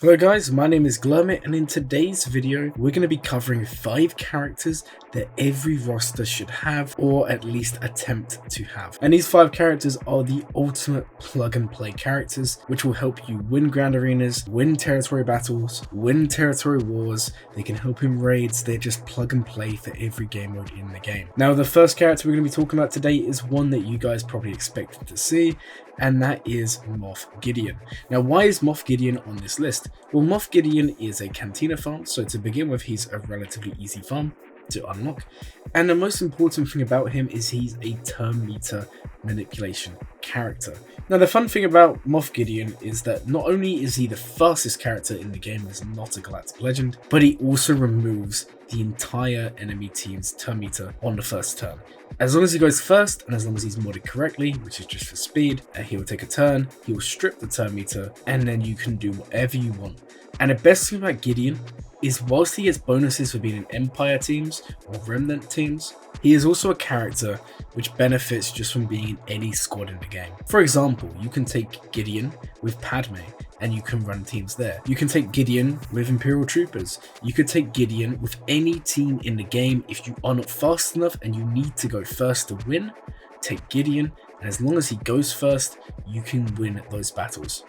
Hello guys, my name is Glurmit, and in today's video we're going to be covering 5 characters that every roster should have, or at least attempt to have. And these 5 characters are the ultimate plug and play characters, which will help you win grand arenas, win territory battles, win territory wars. They can help in raids. They're just plug and play for every game mode in the game. Now the first character we're going to be talking about today is one that you guys probably expected to see, and that is Moff Gideon. Now why is Moff Gideon on this list? Well, Moff Gideon is a Cantina farm, so to begin with he's a relatively easy farm to unlock, and the most important thing about him is he's a turn meter manipulation character. Now the fun thing about Moff Gideon is that not only is he the fastest character in the game as not a galactic legend, but he also removes the entire enemy team's turn meter on the first turn. As long as he goes first, and as long as he's modded correctly, which is just for speed, he will take a turn, he will strip the turn meter, and then you can do whatever you want. And the best thing about Gideon is whilst he gets bonuses for being in Empire teams or Remnant teams, he is also a character which benefits just from being in any squad in the game. For example, you can take Gideon with Padme and you can run teams there. You can take Gideon with Imperial Troopers. You could take Gideon with any team in the game. If you are not fast enough and you need to go first to win, take Gideon, and as long as he goes first, you can win those battles.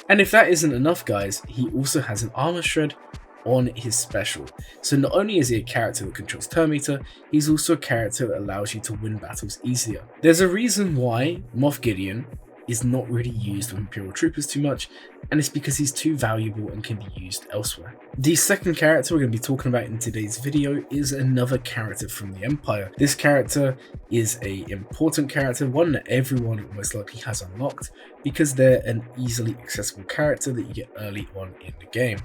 And if that isn't enough guys, he also has an armor shred on his special. So not only is he a character that controls turn meter, he's also a character that allows you to win battles easier. There's a reason why Moff Gideon is not really used with Imperial Troopers too much, and it's because he's too valuable and can be used elsewhere. The second character we're going to be talking about in today's video is another character from the Empire. This character is an important character, one that everyone most likely has unlocked, because they're an easily accessible character that you get early on in the game.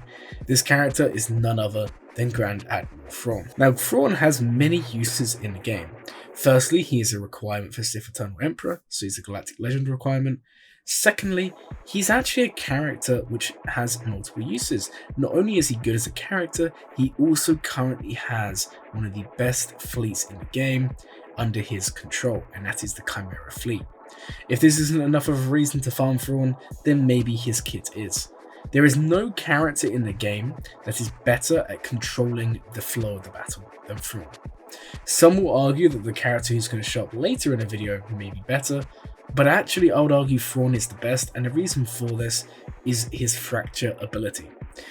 This character is none other than Grand Admiral Thrawn. Now Thrawn has many uses in the game. Firstly, he is a requirement for Sith Eternal Emperor, so he's a Galactic Legend requirement. Secondly, he's actually a character which has multiple uses. Not only is he good as a character, he also currently has one of the best fleets in the game under his control, and that is the Chimera fleet. If this isn't enough of a reason to farm Thrawn, then maybe his kit is. There is no character in the game that is better at controlling the flow of the battle than Thrawn. Some will argue that the character who's going to show up later in the video may be better, but actually I would argue Thrawn is the best, and the reason for this is his fracture ability.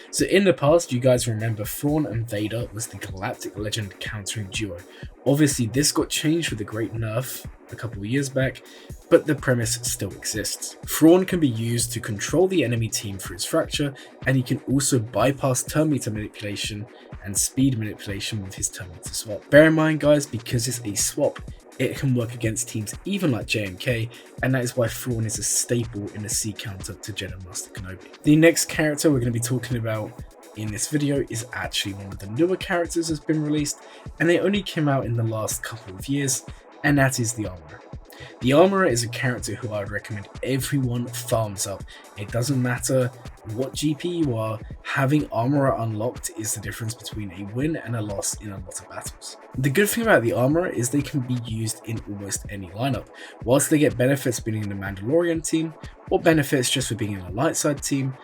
So in the past, you guys remember Thrawn and Vader was the Galactic Legend countering duo. Obviously this got changed with the great nerf a couple of years back, but the premise still exists. Thrawn can be used to control the enemy team through his fracture, and he can also bypass turn meter manipulation and speed manipulation with his turn meter swap. Bear in mind guys, because it's a swap, it can work against teams even like JMK, and that is why Thrawn is a staple in the C counter to Jedi Master Kenobi. The next character we're going to be talking about in this video is actually one of the newer characters that's been released, and they only came out in the last couple of years, and that is the Armorer. The Armorer is a character who I would recommend everyone farms up. It doesn't matter what GP you are, having Armorer unlocked is the difference between a win and a loss in a lot of battles. The good thing about the Armorer is they can be used in almost any lineup. Whilst they get benefits being in the Mandalorian team, or benefits just for being in a light side team,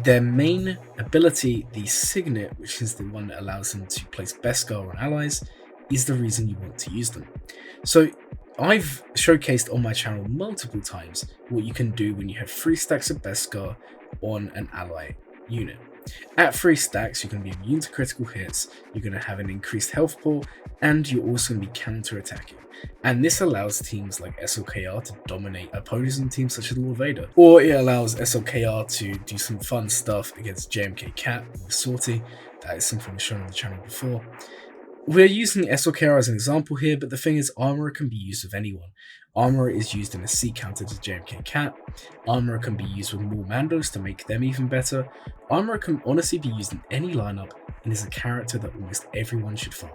their main ability, the Signet, which is the one that allows them to place Beskar on allies, is the reason you want to use them. So I've showcased on my channel multiple times what you can do when you have 3 stacks of Beskar on an ally unit. At 3 stacks, you're going to be immune to critical hits, you're going to have an increased health pool, and you're also going to be counter-attacking. And this allows teams like SLKR to dominate opposing teams such as Lord Vader. Or it allows SLKR to do some fun stuff against JMK Cat with Sortie. That is something I've shown on the channel before. We're using SLKR as an example here, but the thing is, Armorer can be used with anyone. Armorer is used in a C counter to JMK Cat. Armorer can be used with more Mandos to make them even better. Armorer can honestly be used in any lineup and is a character that almost everyone should farm.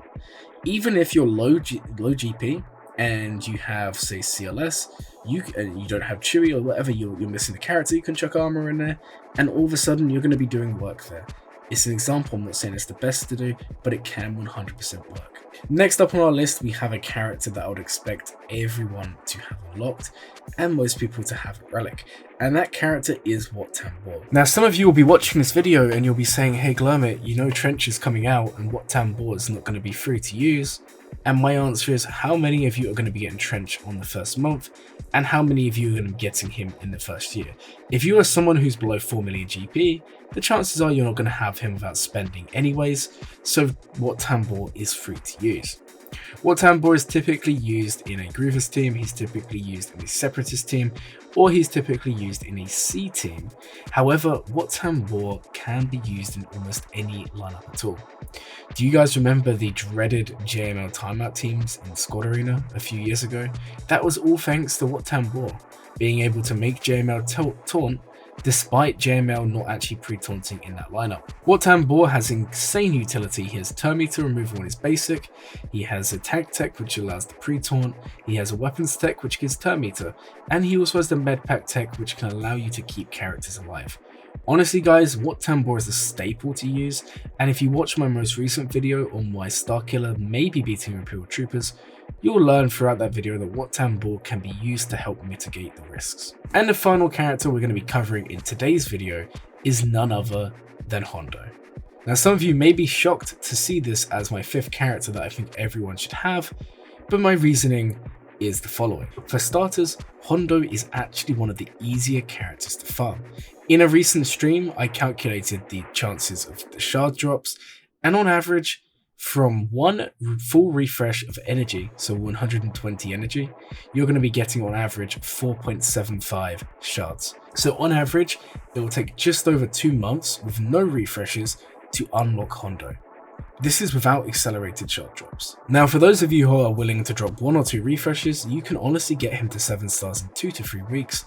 Even if you're low GP and you have, say, CLS, you don't have Chewie or whatever, you're missing a character, you can chuck Armorer in there, and all of a sudden you're going to be doing work there. It's an example. I'm not saying it's the best to do, but it can 100% work. Next up on our list, we have a character that I would expect everyone to have unlocked and most people to have a relic, and that character is Wat Tambor. Now, some of you will be watching this video and you'll be saying, hey Glurmit, you know Trench is coming out and Wat Tambor is not going to be free to use. And my answer is, how many of you are going to be getting Trench on the first month, and how many of you are going to be getting him in the first year? If you are someone who's below 4 million GP, the chances are you're not going to have him without spending anyways, so Wat Tambor is free to use. Wat Tambor is typically used in a Grievous team, he's typically used in a Separatist team, or he's typically used in a C team. However, Wat Tambor can be used in almost any lineup at all. Do you guys remember the dreaded JML timeout teams in Squad Arena a few years ago? That was all thanks to Wat Tambor being able to make JML taunt despite JML not actually pre-taunting in that lineup. Wat Tambor has insane utility. He has turn meter removal on his basic, he has attack tech which allows the pre-taunt, he has a weapons tech which gives turn meter, and he also has the med pack tech which can allow you to keep characters alive. Honestly guys, Wat Tambor is a staple to use, and if you watch my most recent video on why Starkiller may be beating Imperial Troopers, you'll learn throughout that video that Wat Tambor can be used to help mitigate the risks. And the final character we're going to be covering in today's video is none other than Hondo. Now, some of you may be shocked to see this as my 5th character that I think everyone should have, but my reasoning is the following. For starters, Hondo is actually one of the easier characters to farm. In a recent stream, I calculated the chances of the shard drops, and on average, from one full refresh of energy, so 120 energy, you're going to be getting on average 4.75 shards. So on average, it will take just over 2 months with no refreshes to unlock Hondo. This is without accelerated shard drops. Now, for those of you who are willing to drop 1 or 2 refreshes, you can honestly get him to 7 stars in 2 to 3 weeks.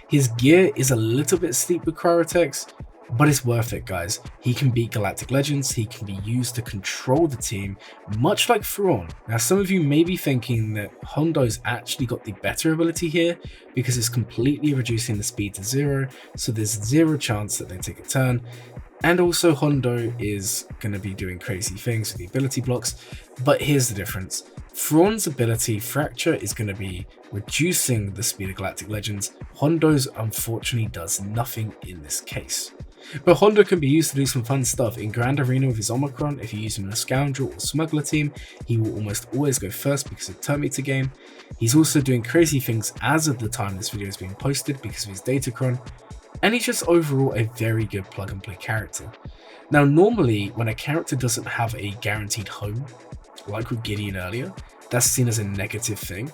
His gear is a little bit steep with cryotex, but it's worth it guys. He can beat Galactic Legends, he can be used to control the team, much like Thrawn. Now, some of you may be thinking that Hondo's actually got the better ability here because it's completely reducing the speed to 0, so there's 0 chance that they take a turn. And also Hondo is going to be doing crazy things with the ability blocks, but here's the difference. Thrawn's ability, Fracture, is going to be reducing the speed of Galactic Legends. Hondo's unfortunately does nothing in this case. But Hondo can be used to do some fun stuff. In Grand Arena with his Omicron, if you use him in a Scoundrel or Smuggler team, he will almost always go first because of turn meter game. He's also doing crazy things as of the time this video is being posted because of his Datacron. And he's just overall a very good plug and play character. Now, normally when a character doesn't have a guaranteed home, like with Gideon earlier, that's seen as a negative thing.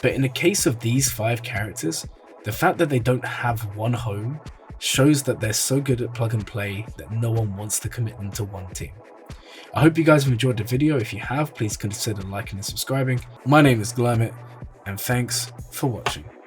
But in the case of these 5 characters, the fact that they don't have one home shows that they're so good at plug and play that no one wants to commit them to one team. I hope you guys have enjoyed the video. If you have, please consider liking and subscribing. My name is Glurmit, and thanks for watching.